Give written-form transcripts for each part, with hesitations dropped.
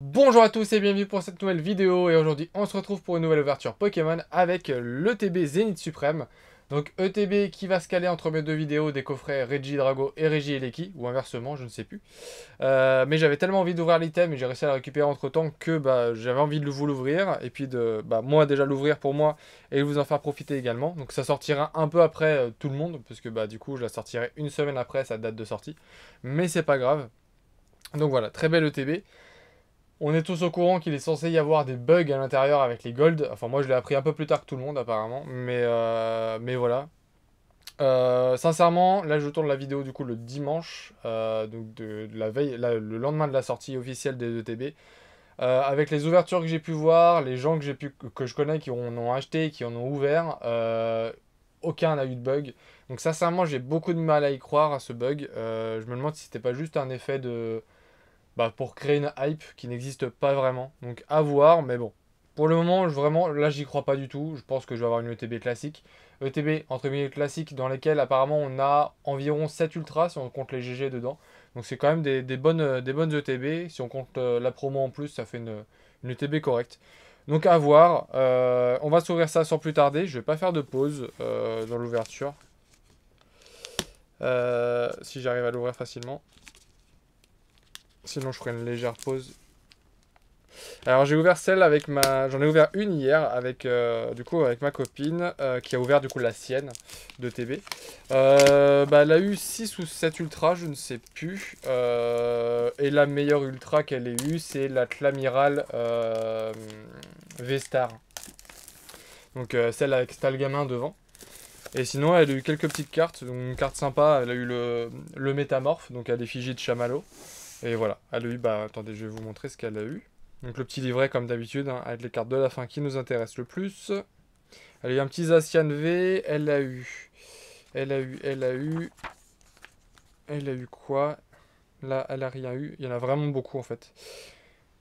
Bonjour à tous et bienvenue pour cette nouvelle vidéo et aujourd'hui on se retrouve pour une nouvelle ouverture Pokémon avec l'ETB Zénith Suprême. Donc ETB qui va se caler entre mes deux vidéos des coffrets Regidrago et Regieleki, ou inversement, je ne sais plus. Mais j'avais tellement envie d'ouvrir l'item et j'ai réussi à le récupérer entre temps que j'avais envie de vous l'ouvrir et puis de moi déjà l'ouvrir pour moi et de vous en faire profiter également. Donc ça sortira un peu après tout le monde parce que du coup je la sortirai une semaine après sa date de sortie. Mais c'est pas grave. Donc voilà, très belle ETB. On est tous au courant qu'il est censé y avoir des bugs à l'intérieur avec les golds. Enfin, moi, je l'ai appris un peu plus tard que tout le monde, apparemment. Mais voilà. Sincèrement, là, je tourne la vidéo, du coup, le dimanche. Donc, de la veille, le lendemain de la sortie officielle des ETB. Avec les ouvertures que j'ai pu voir, les gens que je connais qui en ont acheté, qui en ont ouvert, aucun n'a eu de bug. Donc, sincèrement, j'ai beaucoup de mal à y croire à ce bug. Je me demande si c'était pas juste un effet de pour créer une hype qui n'existe pas vraiment. Donc à voir, mais bon. Pour le moment, vraiment, là, j'y crois pas du tout. Je pense que je vais avoir une ETB classique. ETB, entre guillemets, classique, dans lesquelles apparemment on a environ 7 ultras si on compte les GG dedans. Donc c'est quand même des bonnes ETB. Si on compte la promo en plus, ça fait une ETB correcte. Donc à voir. On va s'ouvrir ça sans plus tarder. Je vais pas faire de pause dans l'ouverture. Si j'arrive à l'ouvrir facilement. Sinon, je ferai une légère pause. Alors j'ai ouvert celle avec j'en ai ouvert une hier avec du coup avec ma copine qui a ouvert du coup la sienne de TB. Elle a eu 6 ou 7 ultras, je ne sais plus. Et la meilleure ultra qu'elle ait eue, c'est la Clamiral V-Star. Donc celle avec Stalgamin devant. Et sinon elle a eu quelques petites cartes, donc une carte sympa, elle a eu le Métamorphe, donc à l'effigie de Chamallow. Et voilà, elle a eu, attendez, je vais vous montrer ce qu'elle a eu. Donc le petit livret comme d'habitude, hein, avec les cartes de la fin qui nous intéressent le plus. Elle a eu un petit Zacian V, elle a eu quoi? Là, elle a rien eu, il y en a vraiment beaucoup en fait.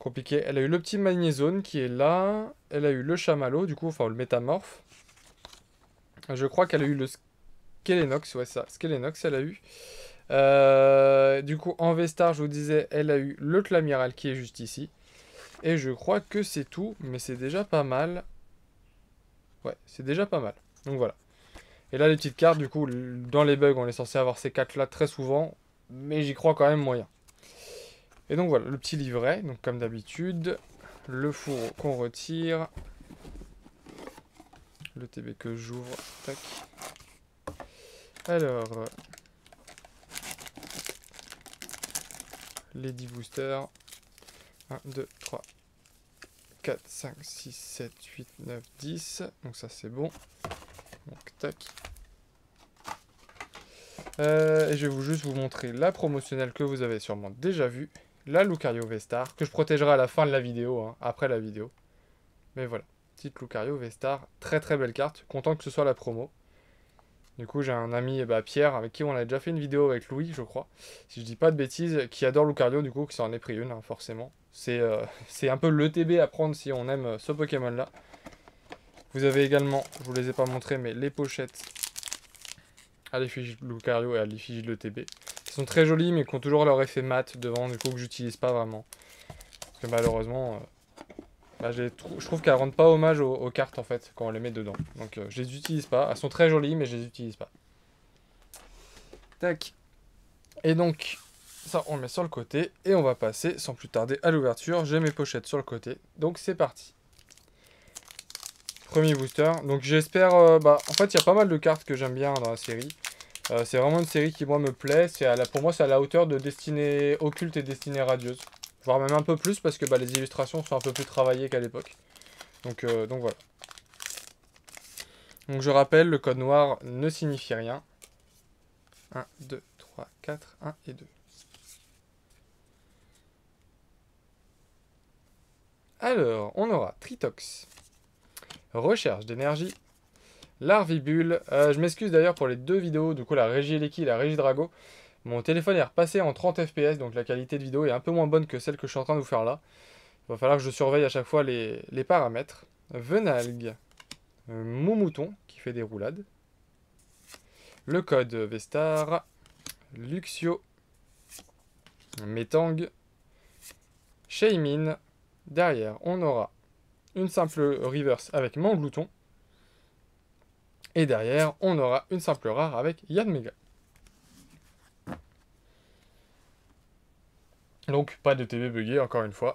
Compliqué. Elle a eu le petit Magnézone qui est là. Elle a eu le Chamallow, du coup, enfin le Métamorphe. Je crois qu'elle a eu le Skelenox, ouais ça, Skelenox elle a eu. Du coup, en V-Star, je vous disais, elle a eu le Clamiral qui est juste ici. Et je crois que c'est tout, mais c'est déjà pas mal. Ouais, c'est déjà pas mal. Donc voilà. Et là, les petites cartes, du coup, dans les bugs, on est censé avoir ces cartes-là très souvent, mais j'y crois quand même moyen. Et donc voilà, le petit livret, donc comme d'habitude, le fourreau qu'on retire, le TB que j'ouvre, tac. Alors, les 10 boosters, 1, 2, 3, 4, 5, 6, 7, 8, 9, 10. Donc ça c'est bon. Donc tac. Et je vais juste vous montrer la promotionnelle que vous avez sûrement déjà vue. La Lucario V-Star, que je protégerai à la fin de la vidéo, hein, après la vidéo. Mais voilà, petite Lucario V-Star. Très très belle carte, content que ce soit la promo. Du coup j'ai un ami, Pierre, avec qui on a déjà fait une vidéo avec Louis, je crois. Si je dis pas de bêtises, qui adore Lucario, du coup, qui s'en est pris une, hein, forcément. C'est un peu le TB à prendre si on aime ce Pokémon-là. Vous avez également, je vous les ai pas montré, mais les pochettes à l'effigie de Lucario et à l'effigie de l'ETB. Ils sont très jolis, mais qui ont toujours leur effet mat devant, du coup, que j'utilise pas vraiment. Parce que malheureusement, je trouve qu'elles rendent pas hommage aux cartes, en fait, quand on les met dedans. Donc, je les utilise pas. Elles sont très jolies, mais je les utilise pas. Tac. Et donc, ça, on le met sur le côté. Et on va passer, sans plus tarder, à l'ouverture. J'ai mes pochettes sur le côté. Donc, c'est parti. Premier booster. Donc, j'espère... en fait, il y a pas mal de cartes que j'aime bien dans la série. C'est vraiment une série qui, moi, me plaît. Pour moi, c'est à la hauteur de Destinée Occulte et Destinée Radieuse. Voire même un peu plus, parce que les illustrations sont un peu plus travaillées qu'à l'époque. Donc voilà. Donc je rappelle, le code noir ne signifie rien. 1, 2, 3, 4, 1 et 2. Alors, on aura Tritox. Recherche d'énergie. Larvibule. Je m'excuse d'ailleurs pour les deux vidéos, du coup la Regieleki et la Regidrago. Mon téléphone est repassé en 30 fps, donc la qualité de vidéo est un peu moins bonne que celle que je suis en train de vous faire là. Il va falloir que je surveille à chaque fois les paramètres. Venalgue. Moumouton, qui fait des roulades. Le code Vestar. Luxio. Metang. Shaymin. Derrière, on aura une simple reverse avec Manglouton. Et derrière, on aura une simple rare avec Yanmega. Donc, pas de TB buggé, encore une fois.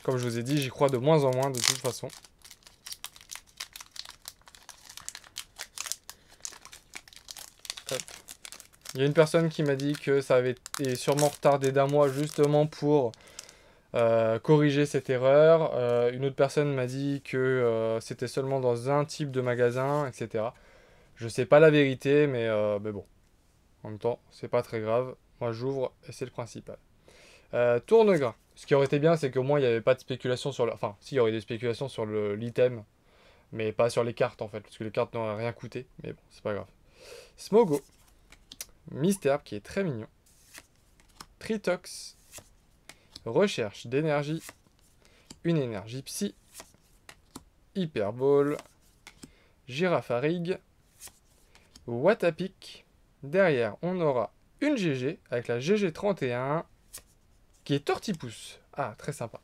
Comme je vous ai dit, j'y crois de moins en moins de toute façon. Hop. Il y a une personne qui m'a dit que ça avait été sûrement retardé d'un mois justement pour corriger cette erreur. Une autre personne m'a dit que c'était seulement dans un type de magasin, etc. Je sais pas la vérité, mais bon. En même temps, c'est pas très grave. Moi, j'ouvre et c'est le principal. Tourne-grain. Ce qui aurait été bien, c'est qu'au moins, il n'y avait pas de spéculation sur le... Enfin, si, il y aurait des spéculations sur l'item, mais pas sur les cartes, en fait, parce que les cartes n'auraient rien coûté. Mais bon, c'est pas grave. Smogo. Mystère, qui est très mignon. Tritox. Recherche d'énergie. Une énergie psy. Hyperball. Girafarig. Watapic. Derrière, on aura une GG avec la GG31 qui est Tortipousse. Ah, très sympa.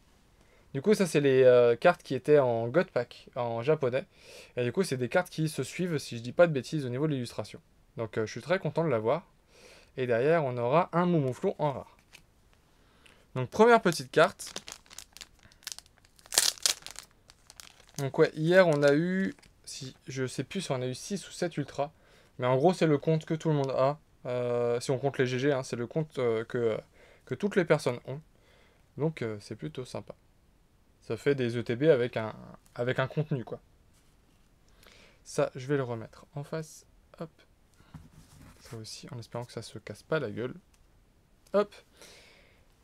Du coup, ça, c'est les cartes qui étaient en God Pack, en japonais. Et du coup, c'est des cartes qui se suivent, si je dis pas de bêtises, au niveau de l'illustration. Donc, je suis très content de l'avoir. Et derrière, on aura un Moumouflon en rare. Donc, première petite carte. Donc, ouais, hier, on a eu... je sais plus si on a eu 6 ou 7 ultras. Mais en gros, c'est le compte que tout le monde a. Si on compte les GG, hein, c'est le compte que toutes les personnes ont. Donc, c'est plutôt sympa. Ça fait des ETB avec un contenu, quoi. Ça, je vais le remettre en face. Hop. Ça aussi, en espérant que ça se casse pas la gueule. Hop.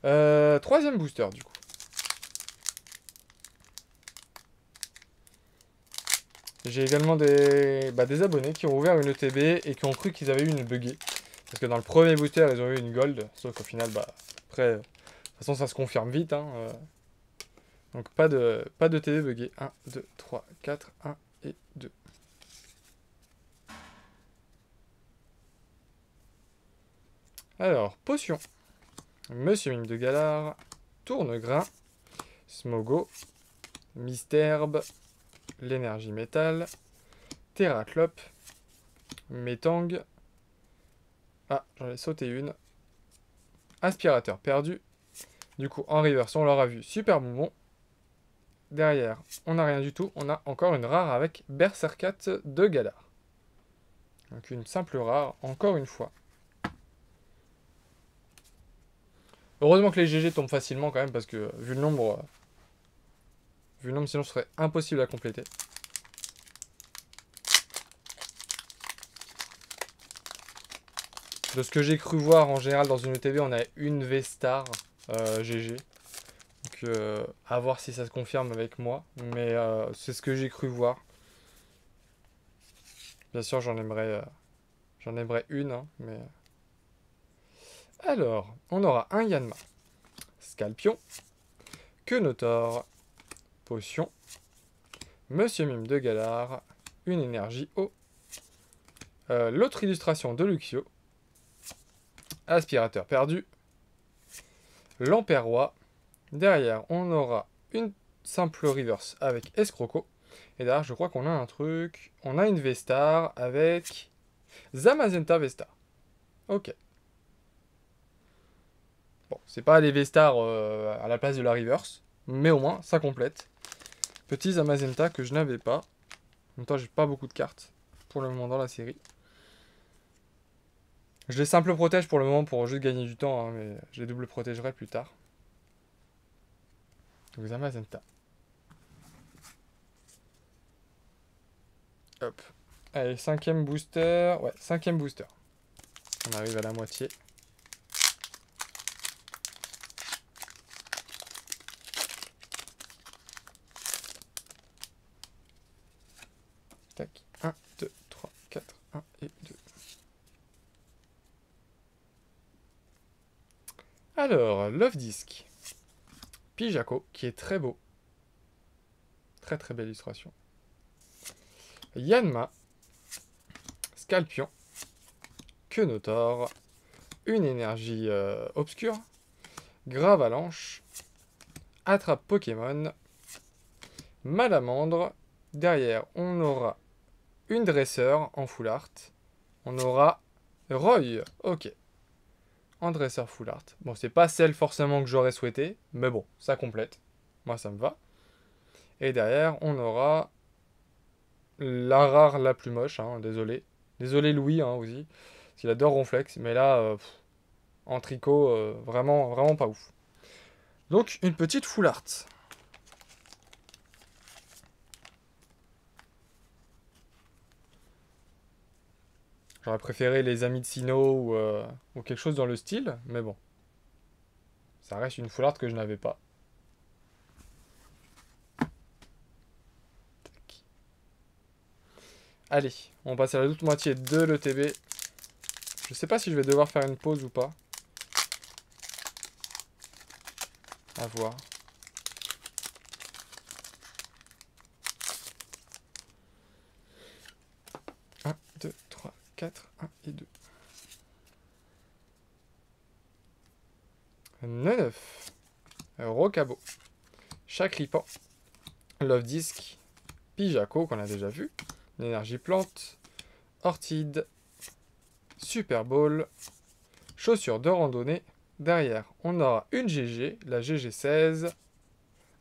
Troisième booster, du coup. J'ai également des abonnés qui ont ouvert une ETB et qui ont cru qu'ils avaient eu une buggée. Parce que dans le premier booster, ils ont eu une gold. Sauf qu'au final, après, de toute façon, ça se confirme vite. Hein, Donc, pas de TB buggé. 1, 2, 3, 4, 1 et 2. Alors, potion. Monsieur Mime de Galar. Tourne-grain. Smogo. Mystherbe. L'énergie métal. Terraclope. Métang. Ah, j'en ai sauté une. Aspirateur perdu. Du coup, en reverse, on l'aura vu. Super bonbon. Derrière, on n'a rien du tout. On a encore une rare avec Berserkat de Galar. Donc une simple rare, encore une fois. Heureusement que les GG tombent facilement quand même, parce que vu le nombre, sinon ce serait impossible à compléter. De ce que j'ai cru voir, en général, dans une ETB, on a une V-Star GG. Donc, à voir si ça se confirme avec moi. Mais c'est ce que j'ai cru voir. Bien sûr, j'en aimerais une, hein, mais... Alors, on aura un Yanma. Scalpion. Quenotor. Potion. Monsieur Mime de Galar. Une énergie eau. L'autre illustration de Luxio. Aspirateur perdu. Lamperroi. Derrière, on aura une simple reverse avec Escroco. Et derrière, je crois qu'on a un truc. On a une V-Star avec Zamazenta V-Star. Ok. Bon, c'est pas les V-Star à la place de la reverse. Mais au moins, ça complète. Petit Zamazenta que je n'avais pas. En même temps, j'ai pas beaucoup de cartes pour le moment dans la série. Je les simple protège pour le moment pour juste gagner du temps, hein, mais je les double protégerai plus tard. Donc Zamazenta. Hop. Allez, cinquième booster. Ouais, cinquième booster. On arrive à la moitié. Tac. 1, 2, 3, 4, 1 et 2. Alors, Love Disc. Pijako, qui est très beau. Très très belle illustration. Yanma. Scalpion. Quenotor. Une énergie obscure. Gravalanche. Attrape Pokémon. Malamandre. Derrière, on aura une dresseur en full art. On aura Roy. Ok. En dresseur full art. Bon, c'est pas celle forcément que j'aurais souhaité, mais bon, ça complète. Moi, ça me va. Et derrière, on aura la rare la plus moche, hein, désolé. Désolé Louis, hein, aussi. Parce qu'il adore Ronflex, mais là, en tricot, vraiment, vraiment pas ouf. Donc, une petite full art. J'aurais préféré les amis de Sino ou quelque chose dans le style, mais bon. Ça reste une full art que je n'avais pas. Tac. Allez, on passe à la l'autre moitié de l'ETB. Je sais pas si je vais devoir faire une pause ou pas. À voir. 1, 2, 3, 4, 1 et 2. 9. Rocabo. Chakripan. Love Disc. Pijaco, qu'on a déjà vu. L'énergie plante. Ortide. Super Bowl. Chaussures de randonnée. Derrière, on aura une GG, la GG16.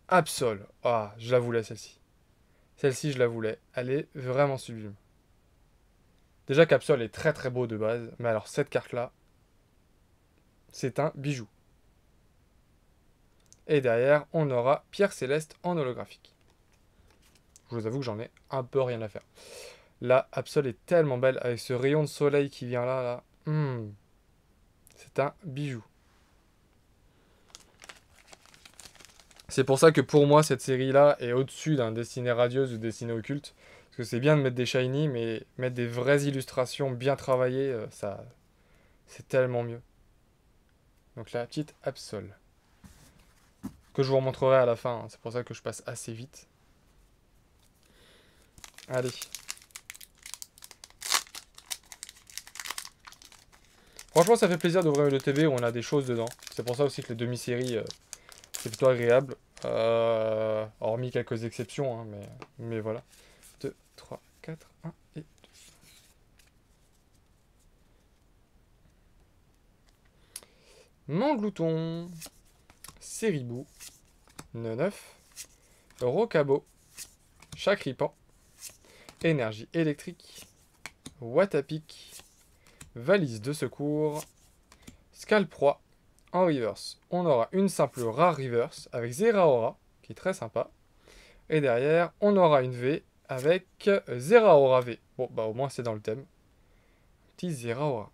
Absol. Ah, je la voulais celle-ci. Celle-ci, je la voulais. Elle est vraiment sublime. Déjà qu'Absol est très très beau de base, mais alors cette carte-là, c'est un bijou. Et derrière, on aura Pierre Céleste en holographique. Je vous avoue que j'en ai un peu rien à faire. Là, Absol est tellement belle avec ce rayon de soleil qui vient là. C'est un bijou. C'est pour ça que pour moi, cette série-là est au-dessus d'un Destiné Radieuse ou Destiné Occulte. Parce que c'est bien de mettre des shiny, mais mettre des vraies illustrations bien travaillées, ça, c'est tellement mieux. Donc la petite Absol. Que je vous remontrerai à la fin, hein. C'est pour ça que je passe assez vite. Allez. Franchement, ça fait plaisir d'ouvrir le TV où on a des choses dedans. C'est pour ça aussi que les demi-séries, c'est plutôt agréable. Hormis quelques exceptions, hein, mais voilà. 2, 3, 4, 1 et 2. Manglouton. Seribou. Neuf. Rocabo. Chakripan. Énergie électrique. Watapic. Valise de secours. Scalproie. En reverse, on aura une simple rare reverse avec Zeraora, qui est très sympa. Et derrière, on aura une V avec Zeraora V. Bon, bah au moins c'est dans le thème. Petit Zeraora.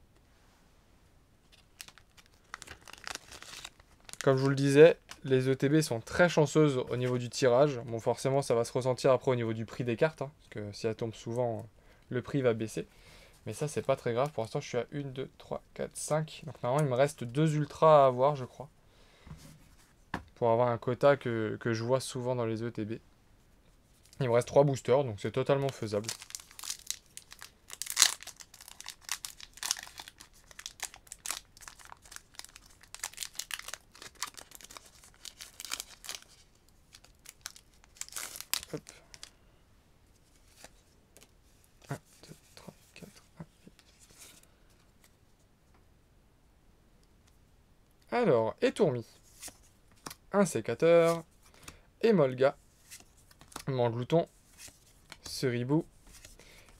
Comme je vous le disais, les ETB sont très chanceuses au niveau du tirage. Bon, forcément, ça va se ressentir après au niveau du prix des cartes, hein, parce que si elles tombent souvent, le prix va baisser. Mais ça, c'est pas très grave. Pour l'instant, je suis à 1, 2, 3, 4, 5. Donc normalement, il me reste 2 ultras à avoir, je crois. Pour avoir un quota que je vois souvent dans les ETB. Il me reste 3 boosters, donc c'est totalement faisable. Hop. 1, 2, 3, 4, 1. Alors, Étourmi. Un sécateur. Emolga. Manglouton. Seribou.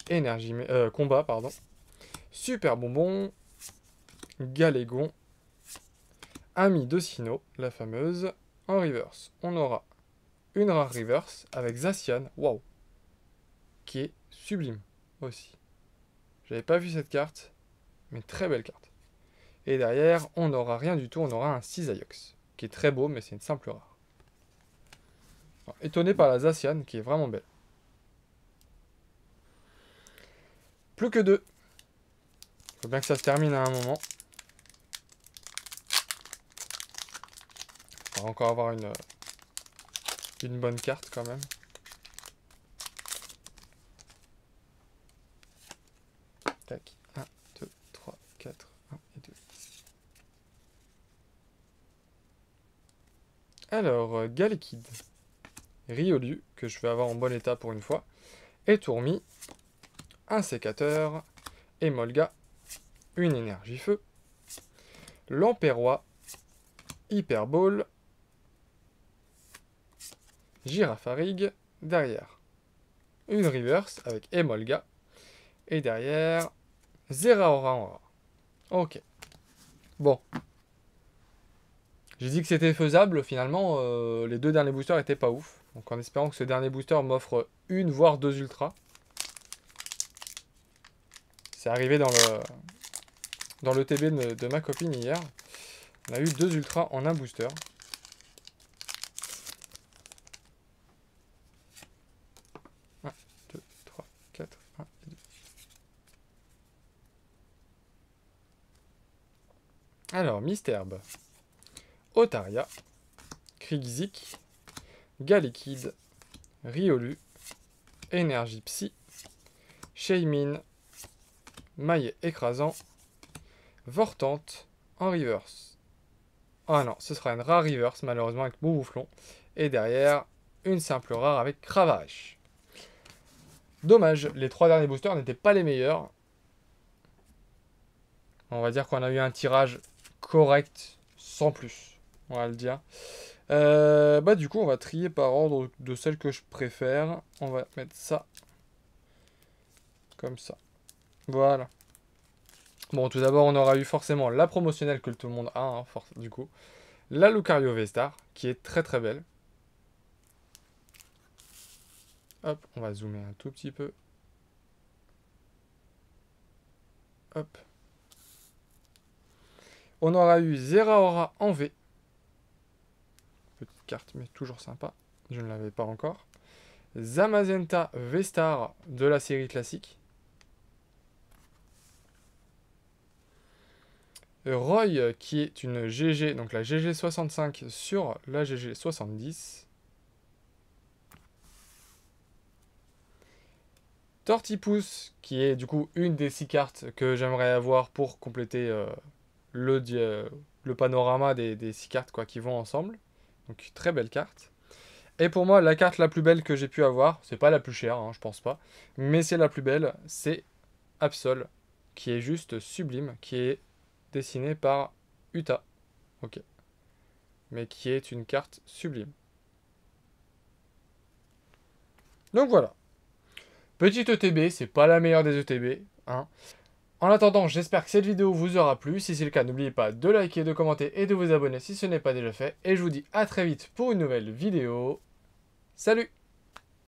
Énergie... combat, pardon. Super Bonbon. Galégon. Ami de Sino, la fameuse. En reverse, on aura une rare reverse avec Zacian. Waouh. Qui est sublime aussi. J'avais pas vu cette carte, mais très belle carte. Et derrière, on n'aura rien du tout, on aura un Cisaiox, qui est très beau, mais c'est une simple rare. Alors, étonné par la Zacian, qui est vraiment belle. Plus que 2. Faut bien que ça se termine à un moment. On va encore avoir une bonne carte quand même. Tac. 1, 2, 3, 4, 1 et 2. Alors, Galekid, Riolu, que je vais avoir en bon état pour une fois, et Tourmi, un sécateur, Emolga, une énergie feu, Lamperrois, Hyperball, Girafarig, derrière une reverse avec Emolga, et derrière Zeraora en rare. Ok. Bon. J'ai dit que c'était faisable, finalement, les deux derniers boosters étaient pas ouf. Donc en espérant que ce dernier booster m'offre une voire deux ultras. C'est arrivé dans le TB de ma copine hier. On a eu deux ultras en un booster. Un, deux, trois, quatre, un et deux. Alors, Misterbe, Otaria, Krigzik, Galekid, Riolu, Énergie Psy, Shaymin, Maillet écrasant, Vortante en reverse. Ah non, ce sera une rare reverse malheureusement avec Boubouflon. Et derrière, une simple rare avec Cravache. Dommage, les trois derniers boosters n'étaient pas les meilleurs. On va dire qu'on a eu un tirage correct, sans plus. On va le dire. Bah du coup, on va trier par ordre de celles que je préfère. On va mettre ça. Comme ça. Voilà. Bon, tout d'abord, on aura eu forcément la promotionnelle que tout le monde a, hein, du coup. La Lucario V-Star, qui est très très belle. Hop, on va zoomer un tout petit peu. Hop. On aura eu Zeraora en V. Petite carte, mais toujours sympa. Je ne l'avais pas encore. Zamazenta V-Star de la série classique. Roy, qui est une GG, donc la GG65 sur la GG70. Tortipousse, qui est du coup une des 6 cartes que j'aimerais avoir pour compléter le panorama des 6 cartes quoi, qui vont ensemble. Donc très belle carte. Et pour moi, la carte la plus belle que j'ai pu avoir, c'est pas la plus chère, hein, je pense pas, mais c'est la plus belle, c'est Absol, qui est juste sublime, qui est dessinée par Uta. Ok. Mais qui est une carte sublime. Donc voilà. Petite ETB, c'est pas la meilleure des ETB, hein. En attendant, j'espère que cette vidéo vous aura plu. Si c'est le cas, n'oubliez pas de liker, de commenter et de vous abonner si ce n'est pas déjà fait. Et je vous dis à très vite pour une nouvelle vidéo. Salut!